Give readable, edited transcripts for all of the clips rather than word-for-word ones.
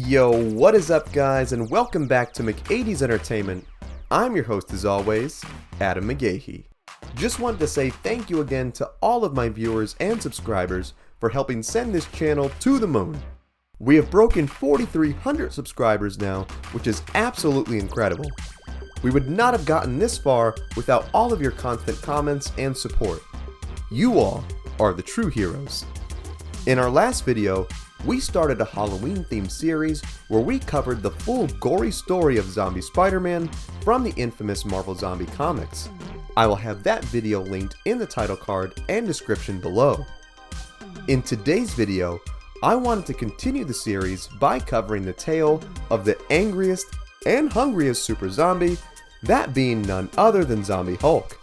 Yo, what is up guys, and welcome back to McAdee's Entertainment. I'm your host as always, Adam McGahee. Just wanted to say thank you again to all of my viewers and subscribers for helping send this channel to the moon. We have broken 4,300 subscribers now, which is absolutely incredible. We would not have gotten this far without all of your constant comments and support. You all are the true heroes. In our last video, we started a Halloween-themed series where we covered the full gory story of Zombie Spider-Man from the infamous Marvel Zombie comics. I will have that video linked in the title card and description below. In today's video, I wanted to continue the series by covering the tale of the angriest and hungriest super zombie, that being none other than Zombie Hulk.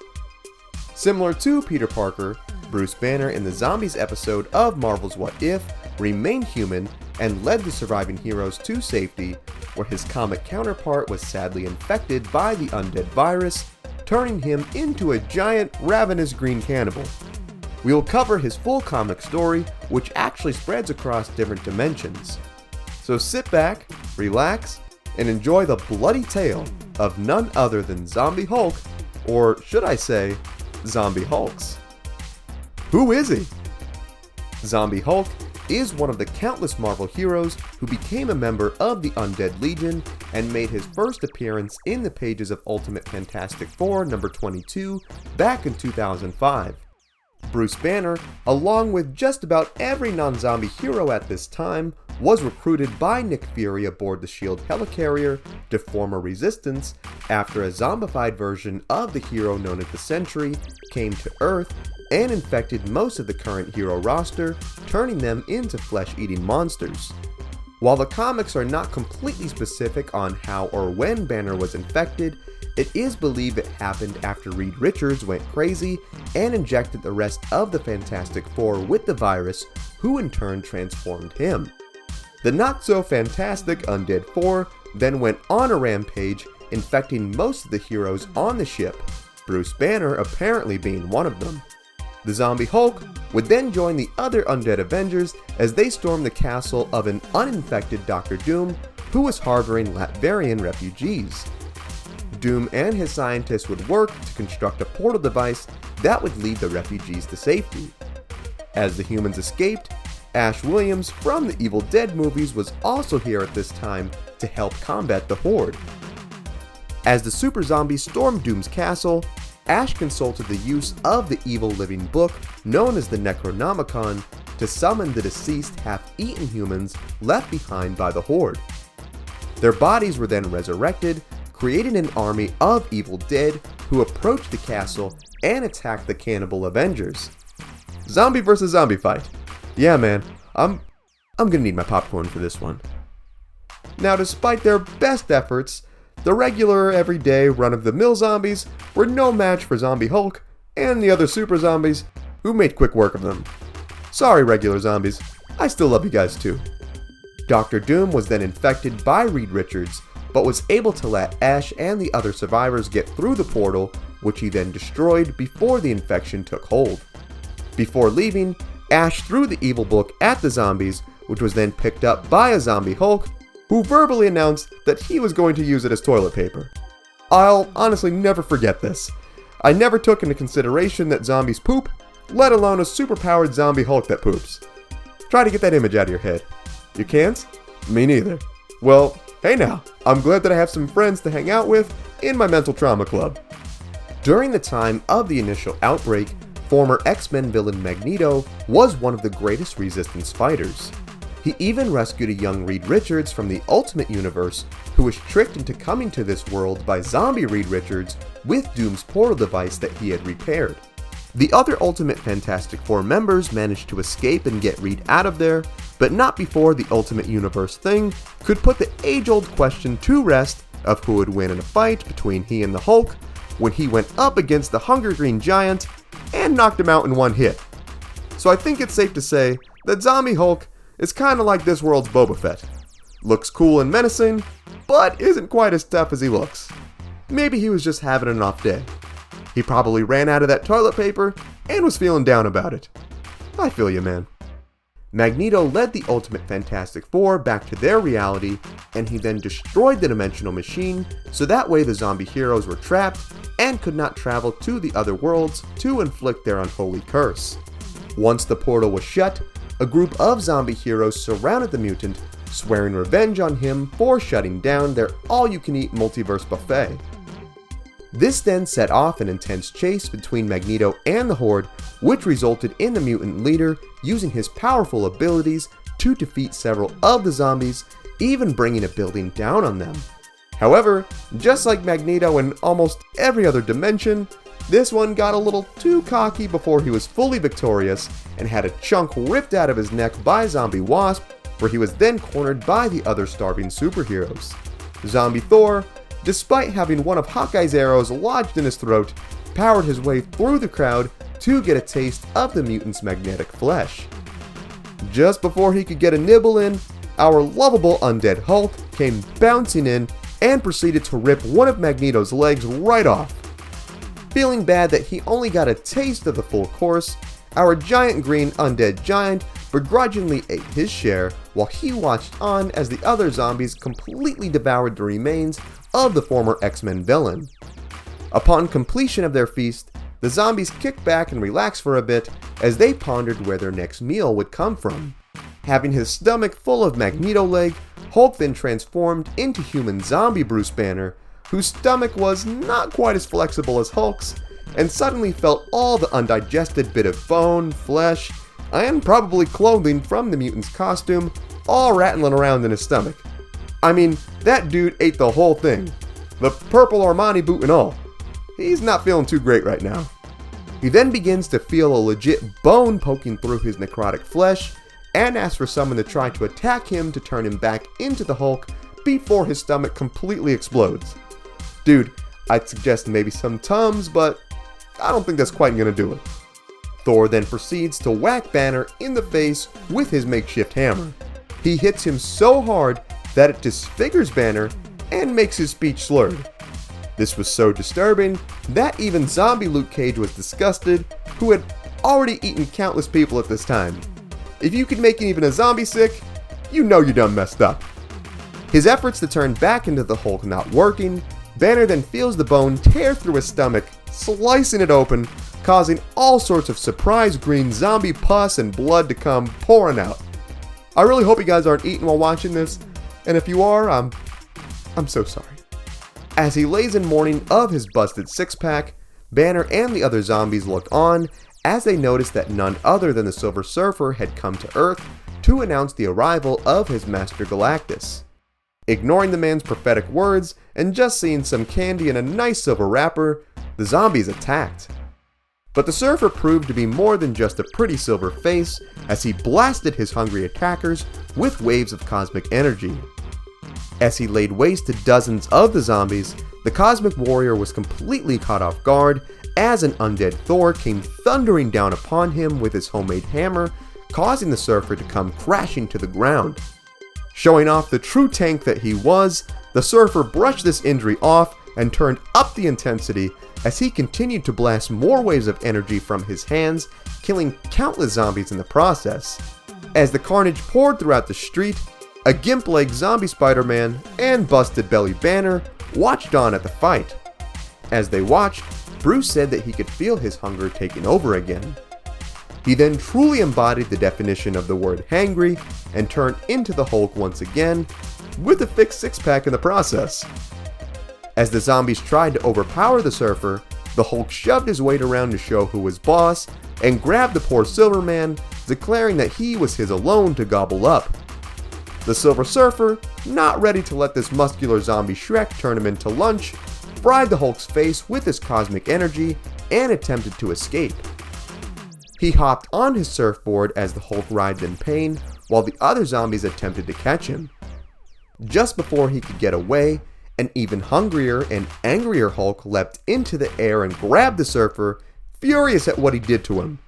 Similar to Peter Parker, Bruce Banner in the Zombies episode of Marvel's What If remained human and led the surviving heroes to safety, where his comic counterpart was sadly infected by the undead virus, turning him into a giant, ravenous green cannibal. We will cover his full comic story, which actually spreads across different dimensions. So sit back, relax, and enjoy the bloody tale of none other than Zombie Hulk, or should I say, Zombie Hulks. Who is he? Zombie Hulk is one of the countless Marvel heroes who became a member of the Undead Legion and made his first appearance in the pages of Ultimate Fantastic Four number 22 back in 2005. Bruce Banner, along with just about every non-zombie hero at this time, was recruited by Nick Fury aboard the S.H.I.E.L.D. helicarrier to form a resistance after a zombified version of the hero known as the Sentry came to Earth and infected most of the current hero roster, turning them into flesh-eating monsters. While the comics are not completely specific on how or when Banner was infected, it is believed it happened after Reed Richards went crazy and injected the rest of the Fantastic Four with the virus, who in turn transformed him. The not-so-fantastic Undead Four then went on a rampage, infecting most of the heroes on the ship, Bruce Banner apparently being one of them. The Zombie Hulk would then join the other Undead Avengers as they stormed the castle of an uninfected Dr. Doom who was harboring Latverian refugees. Doom and his scientists would work to construct a portal device that would lead the refugees to safety. As the humans escaped, Ash Williams from the Evil Dead movies was also here at this time to help combat the Horde. As the super zombies stormed Doom's castle, Ash consulted the use of the evil living book known as the Necronomicon to summon the deceased half-eaten humans left behind by the Horde. Their bodies were then resurrected, creating an army of evil dead who approached the castle and attacked the cannibal Avengers. Zombie versus zombie fight. Yeah man, I'm gonna need my popcorn for this one. Now despite their best efforts, the regular, everyday, run-of-the-mill zombies were no match for Zombie Hulk and the other super zombies who made quick work of them. Sorry regular zombies, I still love you guys too. Dr. Doom was then infected by Reed Richards, but was able to let Ash and the other survivors get through the portal, which he then destroyed before the infection took hold. Before leaving, Ash threw the evil book at the zombies, which was then picked up by a Zombie Hulk, who verbally announced that he was going to use it as toilet paper. I'll honestly never forget this. I never took into consideration that zombies poop, let alone a superpowered Zombie Hulk that poops. Try to get that image out of your head. You can't? Me neither. Well, hey now, I'm glad that I have some friends to hang out with in my mental trauma club. During the time of the initial outbreak, former X-Men villain Magneto was one of the greatest resistance fighters. He even rescued a young Reed Richards from the Ultimate Universe, who was tricked into coming to this world by zombie Reed Richards with Doom's portal device that he had repaired. The other Ultimate Fantastic Four members managed to escape and get Reed out of there, but not before the Ultimate Universe thing could put the age-old question to rest of who would win in a fight between he and the Hulk when he went up against the Hunger Green Giant and knocked him out in one hit. So I think it's safe to say that Zombie Hulk is kinda like this world's Boba Fett. Looks cool and menacing, but isn't quite as tough as he looks. Maybe he was just having an off day. He probably ran out of that toilet paper and was feeling down about it. I feel you, man. Magneto led the Ultimate Fantastic Four back to their reality, and he then destroyed the dimensional machine, so that way the zombie heroes were trapped and could not travel to the other worlds to inflict their unholy curse. Once the portal was shut, a group of zombie heroes surrounded the mutant, swearing revenge on him for shutting down their all-you-can-eat multiverse buffet. This then set off an intense chase between Magneto and the Horde, which resulted in the mutant leader using his powerful abilities to defeat several of the zombies, even bringing a building down on them. However, just like Magneto in almost every other dimension, this one got a little too cocky before he was fully victorious and had a chunk ripped out of his neck by Zombie Wasp, where he was then cornered by the other starving superheroes. Zombie Thor, despite having one of Hawkeye's arrows lodged in his throat, powered his way through the crowd to get a taste of the mutant's magnetic flesh. Just before he could get a nibble in, our lovable undead Hulk came bouncing in and proceeded to rip one of Magneto's legs right off. Feeling bad that he only got a taste of the full course, our giant green undead giant begrudgingly ate his share while he watched on as the other zombies completely devoured the remains of the former X-Men villain. Upon completion of their feast, the zombies kicked back and relaxed for a bit as they pondered where their next meal would come from. Having his stomach full of Magneto leg, Hulk then transformed into human zombie Bruce Banner, whose stomach was not quite as flexible as Hulk's, and suddenly felt all the undigested bit of bone, flesh, and probably clothing from the mutant's costume all rattling around in his stomach. I mean, that dude ate the whole thing. The purple Armani boot and all. He's not feeling too great right now. He then begins to feel a legit bone poking through his necrotic flesh and asks for someone to try to attack him to turn him back into the Hulk before his stomach completely explodes. Dude, I'd suggest maybe some Tums, but I don't think that's quite gonna do it. Thor then proceeds to whack Banner in the face with his makeshift hammer. He hits him so hard that it disfigures Banner and makes his speech slurred. This was so disturbing that even zombie Luke Cage was disgusted, who had already eaten countless people at this time. If you could make even a zombie sick, you know you done messed up. His efforts to turn back into the Hulk not working, Banner then feels the bone tear through his stomach, slicing it open, causing all sorts of surprise green zombie pus and blood to come pouring out. I really hope you guys aren't eating while watching this, and if you are, I'm so sorry. As he lays in mourning of his busted six-pack, Banner and the other zombies look on as they notice that none other than the Silver Surfer had come to Earth to announce the arrival of his master Galactus. Ignoring the man's prophetic words and just seeing some candy in a nice silver wrapper, the zombies attacked. But the Surfer proved to be more than just a pretty silver face as he blasted his hungry attackers with waves of cosmic energy. As he laid waste to dozens of the zombies, the Cosmic Warrior was completely caught off guard as an undead Thor came thundering down upon him with his homemade hammer, causing the Surfer to come crashing to the ground. Showing off the true tank that he was, the Surfer brushed this injury off and turned up the intensity as he continued to blast more waves of energy from his hands, killing countless zombies in the process. As the carnage poured throughout the street, a gimp-legged zombie Spider-Man and busted belly Banner watched on at the fight. As they watched, Bruce said that he could feel his hunger taking over again. He then truly embodied the definition of the word hangry and turned into the Hulk once again, with a fixed six-pack in the process. As the zombies tried to overpower the Surfer, the Hulk shoved his weight around to show who was boss and grabbed the poor Silver Man, declaring that he was his alone to gobble up. The Silver Surfer, not ready to let this muscular zombie Shrek turn him into lunch, fried the Hulk's face with his cosmic energy and attempted to escape. He hopped on his surfboard as the Hulk writhed in pain while the other zombies attempted to catch him. Just before he could get away, an even hungrier and angrier Hulk leapt into the air and grabbed the Surfer, furious at what he did to him,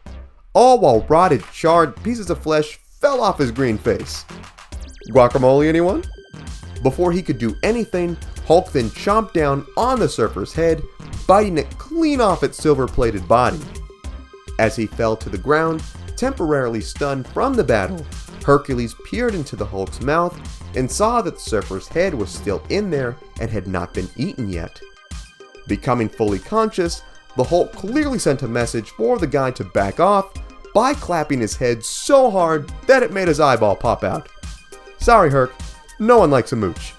all while rotted, charred pieces of flesh fell off his green face. Guacamole, anyone? Before he could do anything, Hulk then chomped down on the Surfer's head, biting it clean off its silver-plated body. As he fell to the ground, temporarily stunned from the battle, Hercules peered into the Hulk's mouth and saw that the Surfer's head was still in there and had not been eaten yet. Becoming fully conscious, the Hulk clearly sent a message for the guy to back off by clapping his head so hard that it made his eyeball pop out. Sorry, Herc, no one likes a mooch.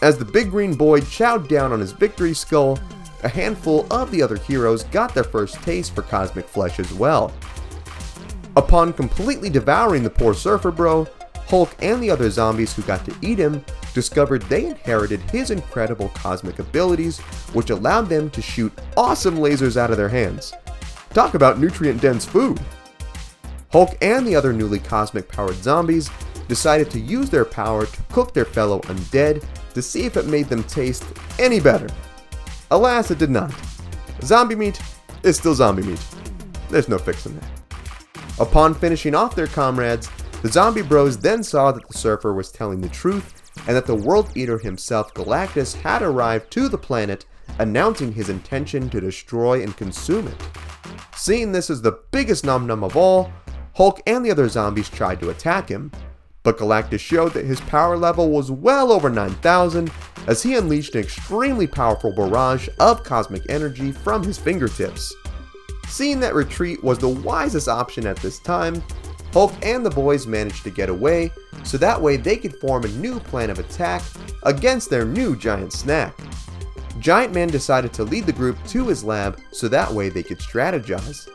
As the big green boy chowed down on his victory skull, a handful of the other heroes got their first taste for cosmic flesh as well. Upon completely devouring the poor Surfer bro, Hulk and the other zombies who got to eat him discovered they inherited his incredible cosmic abilities, which allowed them to shoot awesome lasers out of their hands. Talk about nutrient-dense food! Hulk and the other newly cosmic-powered zombies decided to use their power to cook their fellow undead to see if it made them taste any better. Alas, it did not. Zombie meat is still zombie meat. There's no fixing that. Upon finishing off their comrades, the zombie bros then saw that the Surfer was telling the truth and that the World Eater himself, Galactus, had arrived to the planet, announcing his intention to destroy and consume it. Seeing this as the biggest num-num of all, Hulk and the other zombies tried to attack him, but Galactus showed that his power level was well over 9,000 as he unleashed an extremely powerful barrage of cosmic energy from his fingertips. Seeing that retreat was the wisest option at this time, Hulk and the boys managed to get away so that way they could form a new plan of attack against their new giant snack. Giant Man decided to lead the group to his lab so that way they could strategize.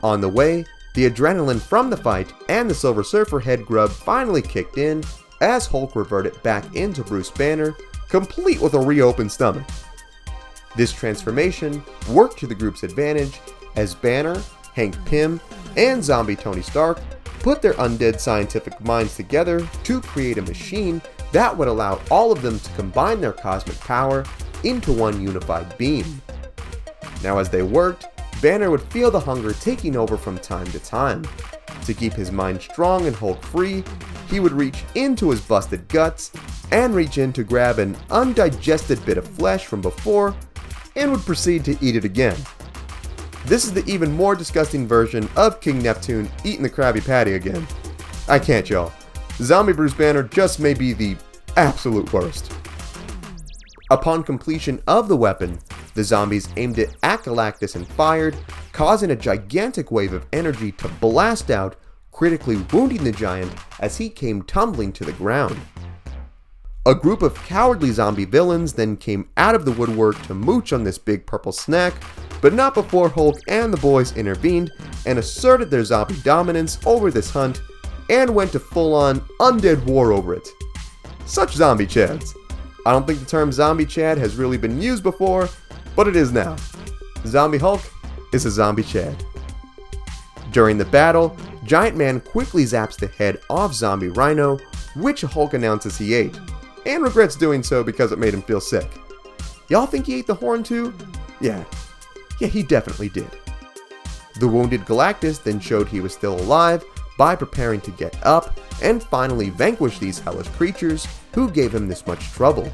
On the way, the adrenaline from the fight and the Silver Surfer head grub finally kicked in as Hulk reverted back into Bruce Banner, complete with a reopened stomach. This transformation worked to the group's advantage as Banner, Hank Pym, and Zombie Tony Stark put their undead scientific minds together to create a machine that would allow all of them to combine their cosmic power into one unified beam. Now as they worked, Banner would feel the hunger taking over from time to time. To keep his mind strong and Hulk free, he would reach into his busted guts and reach in to grab an undigested bit of flesh from before and would proceed to eat it again. This is the even more disgusting version of King Neptune eating the Krabby Patty again. I can't, y'all. Zombie Bruce Banner just may be the absolute worst. Upon completion of the weapon, the zombies aimed it at Galactus and fired, causing a gigantic wave of energy to blast out, critically wounding the giant as he came tumbling to the ground. A group of cowardly zombie villains then came out of the woodwork to mooch on this big purple snack, but not before Hulk and the boys intervened and asserted their zombie dominance over this hunt and went to full-on undead war over it. Such zombie chads. I don't think the term zombie chad has really been used before, but it is now. Zombie Hulk is a zombie chad. During the battle, Giant Man quickly zaps the head off Zombie Rhino, which Hulk announces he ate, and regrets doing so because it made him feel sick. Y'all think he ate the horn too? Yeah, he definitely did. The wounded Galactus then showed he was still alive by preparing to get up and finally vanquish these hellish creatures who gave him this much trouble.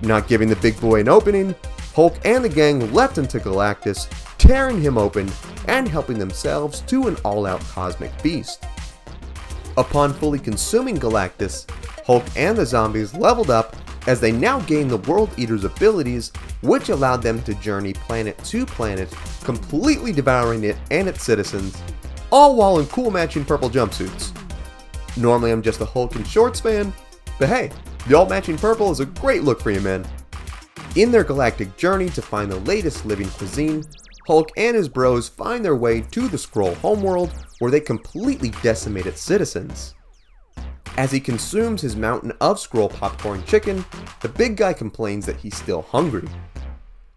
Not giving the big boy an opening, Hulk and the gang leapt into Galactus, tearing him open and helping themselves to an all-out cosmic beast. Upon fully consuming Galactus, Hulk and the zombies leveled up as they now gained the World Eater's abilities, which allowed them to journey planet to planet, completely devouring it and its citizens, all while in cool matching purple jumpsuits. Normally I'm just a Hulk and shorts fan, but hey, the all matching purple is a great look for you men. In their galactic journey to find the latest living cuisine, Hulk and his bros find their way to the Skrull homeworld where they completely decimate its citizens. As he consumes his mountain of Skrull popcorn chicken, the big guy complains that he's still hungry.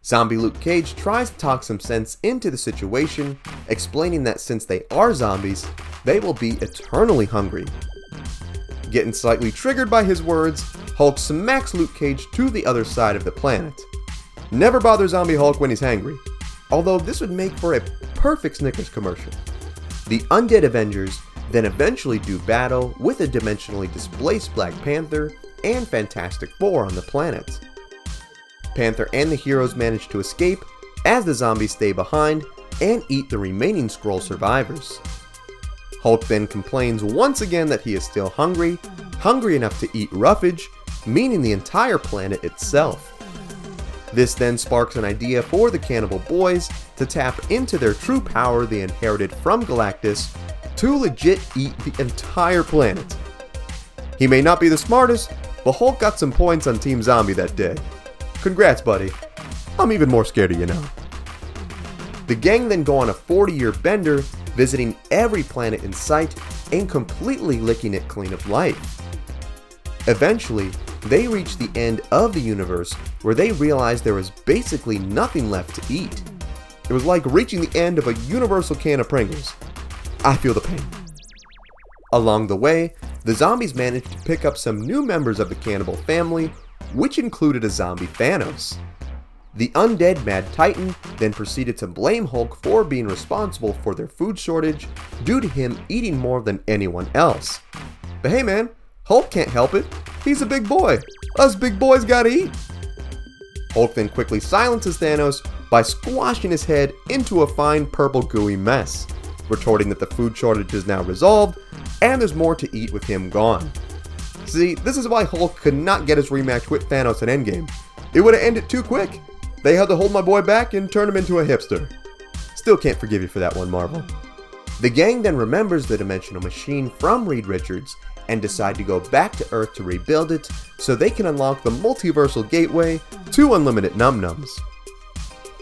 Zombie Luke Cage tries to talk some sense into the situation, explaining that since they are zombies, they will be eternally hungry. Getting slightly triggered by his words, Hulk smacks Luke Cage to the other side of the planet. Never bother Zombie Hulk when he's hangry, although this would make for a perfect Snickers commercial. The Undead Avengers then eventually do battle with a dimensionally displaced Black Panther and Fantastic Four on the planet. Panther and the heroes manage to escape as the zombies stay behind and eat the remaining Skrull survivors. Hulk then complains once again that he is still hungry enough to eat roughage, meaning the entire planet itself. This then sparks an idea for the Cannibal Boys to tap into their true power they inherited from Galactus to legit eat the entire planet. He may not be the smartest, but Hulk got some points on Team Zombie that day. Congrats, buddy. I'm even more scared of you now. The gang then go on a 40-year bender, visiting every planet in sight and completely licking it clean of life. Eventually, they reach the end of the universe where they realize there was basically nothing left to eat. It was like reaching the end of a universal can of Pringles. I feel the pain. Along the way, the zombies managed to pick up some new members of the cannibal family, which included a zombie Thanos. The undead Mad Titan then proceeded to blame Hulk for being responsible for their food shortage due to him eating more than anyone else. But hey man, Hulk can't help it. He's a big boy. Us big boys gotta eat. Hulk then quickly silences Thanos by squashing his head into a fine purple gooey mess, retorting that the food shortage is now resolved and there's more to eat with him gone. See, this is why Hulk could not get his rematch with Thanos in Endgame. It would have ended too quick. They had to hold my boy back and turn him into a hipster. Still can't forgive you for that one, Marvel. The gang then remembers the dimensional machine from Reed Richards and decide to go back to Earth to rebuild it so they can unlock the multiversal gateway to unlimited num-nums.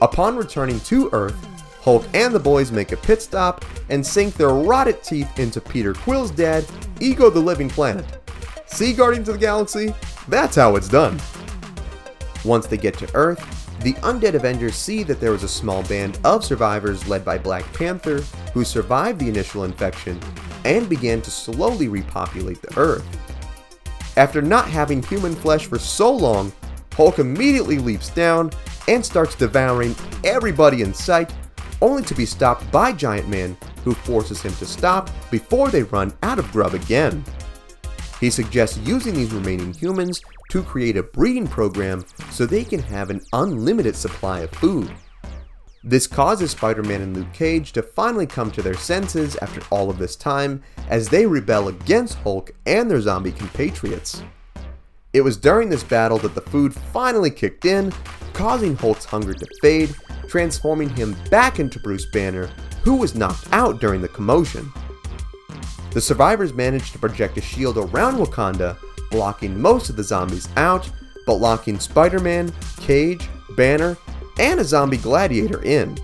Upon returning to Earth, Hulk and the boys make a pit stop and sink their rotted teeth into Peter Quill's dad, Ego the Living Planet. See, Guardians of the Galaxy? That's how it's done. Once they get to Earth, the undead Avengers see that there was a small band of survivors led by Black Panther who survived the initial infection and began to slowly repopulate the Earth. After not having human flesh for so long, Hulk immediately leaps down and starts devouring everybody in sight, only to be stopped by Giant Man, who forces him to stop before they run out of grub again. He suggests using these remaining humans to create a breeding program so they can have an unlimited supply of food. This causes Spider-Man and Luke Cage to finally come to their senses after all of this time as they rebel against Hulk and their zombie compatriots. It was during this battle that the food finally kicked in, causing Hulk's hunger to fade, transforming him back into Bruce Banner, who was knocked out during the commotion. The survivors managed to project a shield around Wakanda, blocking most of the zombies out, but locking Spider-Man, Cage, Banner, and a zombie gladiator in.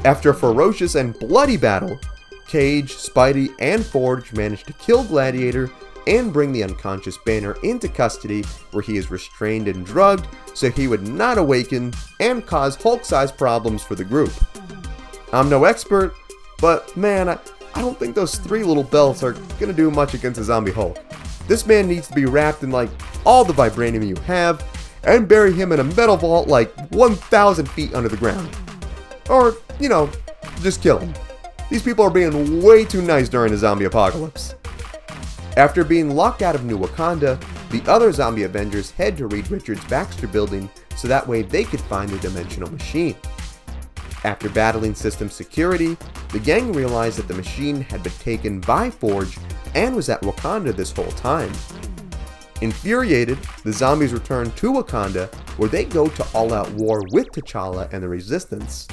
After a ferocious and bloody battle, Cage, Spidey, and Forge managed to kill Gladiator and bring the unconscious Banner into custody where he is restrained and drugged so he would not awaken and cause Hulk-sized problems for the group. I'm no expert, but man, I don't think those 3 little belts are gonna do much against a zombie Hulk. This man needs to be wrapped in like all the vibranium you have and bury him in a metal vault like 1,000 feet under the ground. Or, you know, just kill him. These people are being way too nice during the zombie apocalypse. After being locked out of New Wakanda, the other zombie Avengers head to Reed Richards' Baxter building so that way they could find the dimensional machine. After battling system security, the gang realized that the machine had been taken by Forge and was at Wakanda this whole time. Infuriated, the zombies return to Wakanda where they go to all-out war with T'Challa and the Resistance.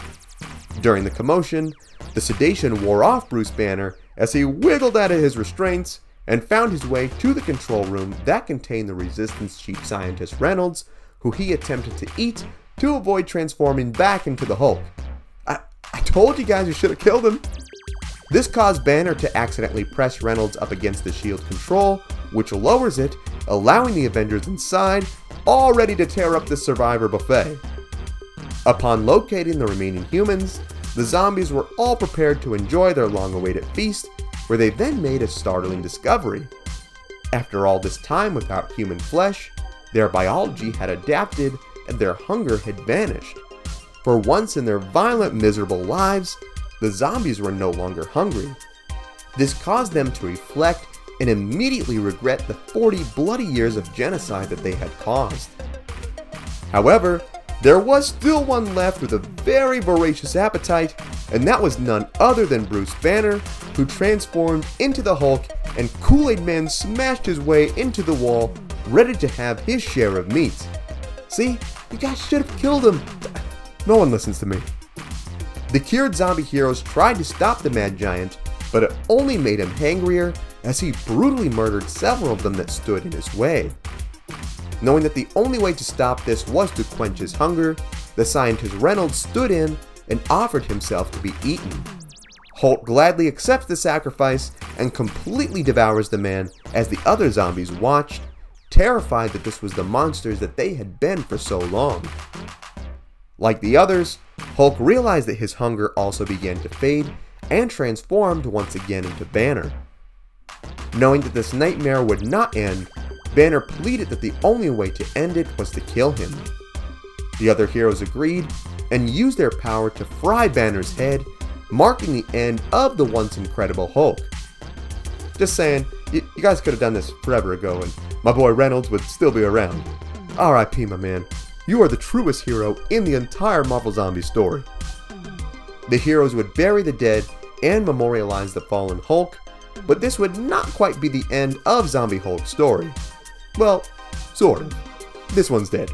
During the commotion, the sedation wore off Bruce Banner as he wiggled out of his restraints and found his way to the control room that contained the Resistance chief scientist Reynolds, who he attempted to eat to avoid transforming back into the Hulk. I told you guys you should have killed him. This caused Banner to accidentally press Reynolds up against the shield control, which lowers it, allowing the Avengers inside, all ready to tear up the survivor buffet. Upon locating the remaining humans, the zombies were all prepared to enjoy their long-awaited feast, where they then made a startling discovery. After all this time without human flesh, their biology had adapted and their hunger had vanished. For once in their violent, miserable lives, the zombies were no longer hungry. This caused them to reflect and immediately regret the 40 bloody years of genocide that they had caused. However, there was still one left with a very voracious appetite, and that was none other than Bruce Banner, who transformed into the Hulk, and Kool-Aid Man smashed his way into the wall, ready to have his share of meat. See, you guys should have killed him. No one listens to me. The cured zombie heroes tried to stop the Mad Giant, but it only made him hangrier as he brutally murdered several of them that stood in his way. Knowing that the only way to stop this was to quench his hunger, the scientist Reynolds stood in and offered himself to be eaten. Hulk gladly accepts the sacrifice and completely devours the man as the other zombies watched, terrified that this was the monsters that they had been for so long. Like the others, Hulk realized that his hunger also began to fade and transformed once again into Banner. Knowing that this nightmare would not end, Banner pleaded that the only way to end it was to kill him. The other heroes agreed and used their power to fry Banner's head, marking the end of the once incredible Hulk. Just saying, you guys could have done this forever ago and my boy Reynolds would still be around. R.I.P. my man, you are the truest hero in the entire Marvel Zombie story. The heroes would bury the dead and memorialize the fallen Hulk, but this would not quite be the end of Zombie Hulk's story. Well, sort of. This one's dead.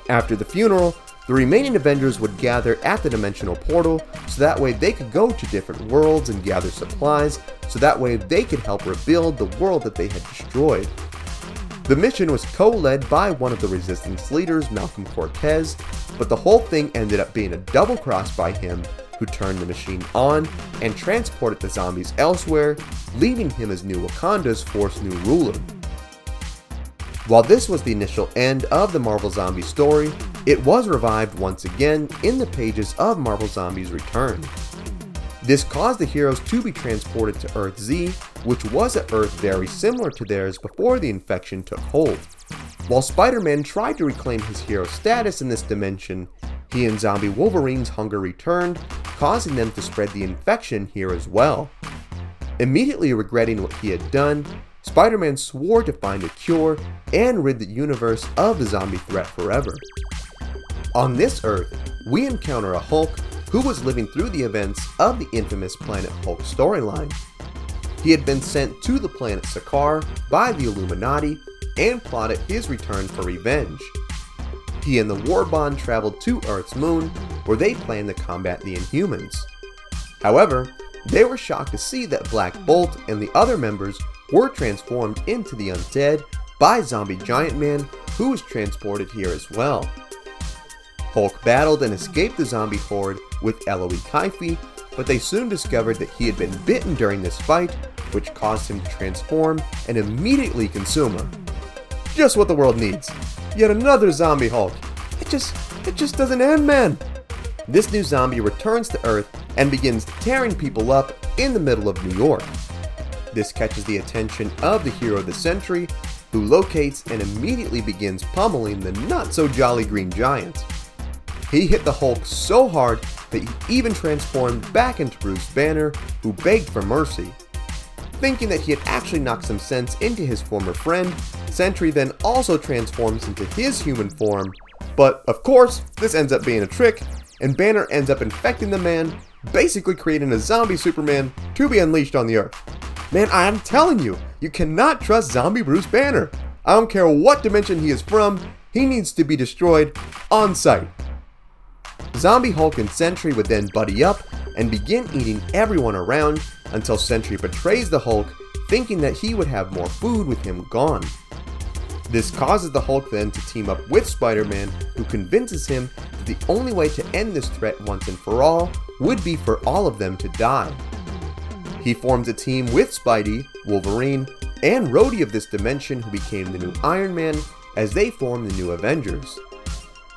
After the funeral, the remaining Avengers would gather at the dimensional portal so that way they could go to different worlds and gather supplies so that way they could help rebuild the world that they had destroyed. The mission was co-led by one of the Resistance leaders, Malcolm Cortez, but the whole thing ended up being a double cross by him, who turned the machine on and transported the zombies elsewhere, leaving him as New Wakanda's fourth new ruler. While this was the initial end of the Marvel Zombie story, it was revived once again in the pages of Marvel Zombies Return. This caused the heroes to be transported to Earth Z, which was an Earth very similar to theirs before the infection took hold. While Spider-Man tried to reclaim his hero status in this dimension, he and Zombie Wolverine's hunger returned, causing them to spread the infection here as well. Immediately regretting what he had done, Spider-Man swore to find a cure and rid the universe of the zombie threat forever. On this Earth, we encounter a Hulk who was living through the events of the infamous Planet Hulk storyline. He had been sent to the planet Sakaar by the Illuminati and plotted his return for revenge. He and the Warbond traveled to Earth's moon, where they planned to combat the Inhumans. However, they were shocked to see that Black Bolt and the other members were transformed into the undead by Zombie Giant Man, who was transported here as well. Hulk battled and escaped the zombie horde with Eloy Kaifi, but they soon discovered that he had been bitten during this fight, which caused him to transform and immediately consume her. Just what the world needs. Yet another zombie Hulk. It just doesn't end, man. This new zombie returns to Earth and begins tearing people up in the middle of New York. This catches the attention of the hero of the century, who locates and immediately begins pummeling the not-so-jolly Green Giant. He hit the Hulk so hard that he even transformed back into Bruce Banner, who begged for mercy. Thinking that he had actually knocked some sense into his former friend, Sentry then also transforms into his human form, but of course, this ends up being a trick, and Banner ends up infecting the man, basically creating a zombie Superman to be unleashed on the Earth. Man, I'm telling you, you cannot trust zombie Bruce Banner. I don't care what dimension he is from, he needs to be destroyed on sight. Zombie Hulk and Sentry would then buddy up and begin eating everyone around until Sentry betrays the Hulk, thinking that he would have more food with him gone. This causes the Hulk then to team up with Spider-Man, who convinces him that the only way to end this threat once and for all would be for all of them to die. He forms a team with Spidey, Wolverine, and Rhodey of this dimension, who became the new Iron Man, as they form the new Avengers.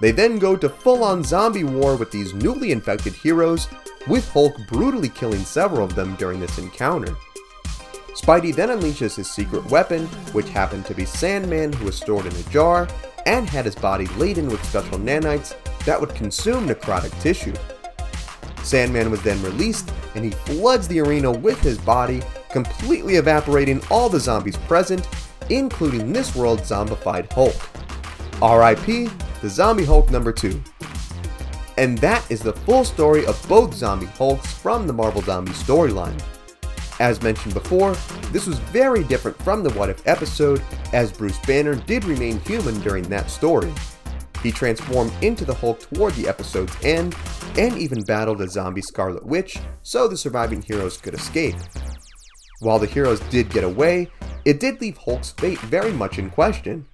They then go to full-on zombie war with these newly infected heroes, with Hulk brutally killing several of them during this encounter. Spidey then unleashes his secret weapon, which happened to be Sandman, who was stored in a jar, and had his body laden with special nanites that would consume necrotic tissue. Sandman was then released, and he floods the arena with his body, completely evaporating all the zombies present, including this world's zombified Hulk. R.I.P. the Zombie Hulk number 2. And that is the full story of both Zombie Hulks from the Marvel Zombie storyline. As mentioned before, this was very different from the What If episode, as Bruce Banner did remain human during that story. He transformed into the Hulk toward the episode's end, and even battled a zombie Scarlet Witch so the surviving heroes could escape. While the heroes did get away, it did leave Hulk's fate very much in question.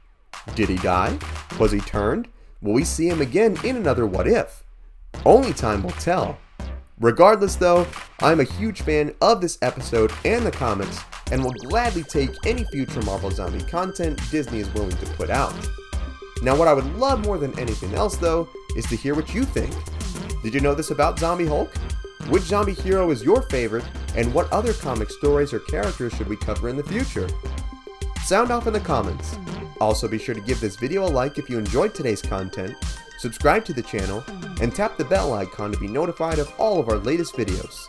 Did he die? Was he turned? Will we see him again in another What If? Only time will tell. Regardless though, I'm a huge fan of this episode and the comics, and will gladly take any future Marvel Zombie content Disney is willing to put out. Now what I would love more than anything else though, is to hear what you think. Did you know this about Zombie Hulk? Which zombie hero is your favorite, and what other comic stories or characters should we cover in the future? Sound off in the comments. Also be sure to give this video a like if you enjoyed today's content, subscribe to the channel, and tap the bell icon to be notified of all of our latest videos.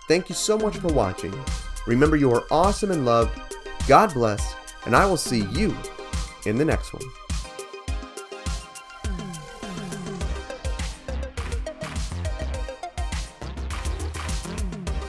Thank you so much for watching. Remember, you are awesome and loved, God bless, and I will see you in the next one.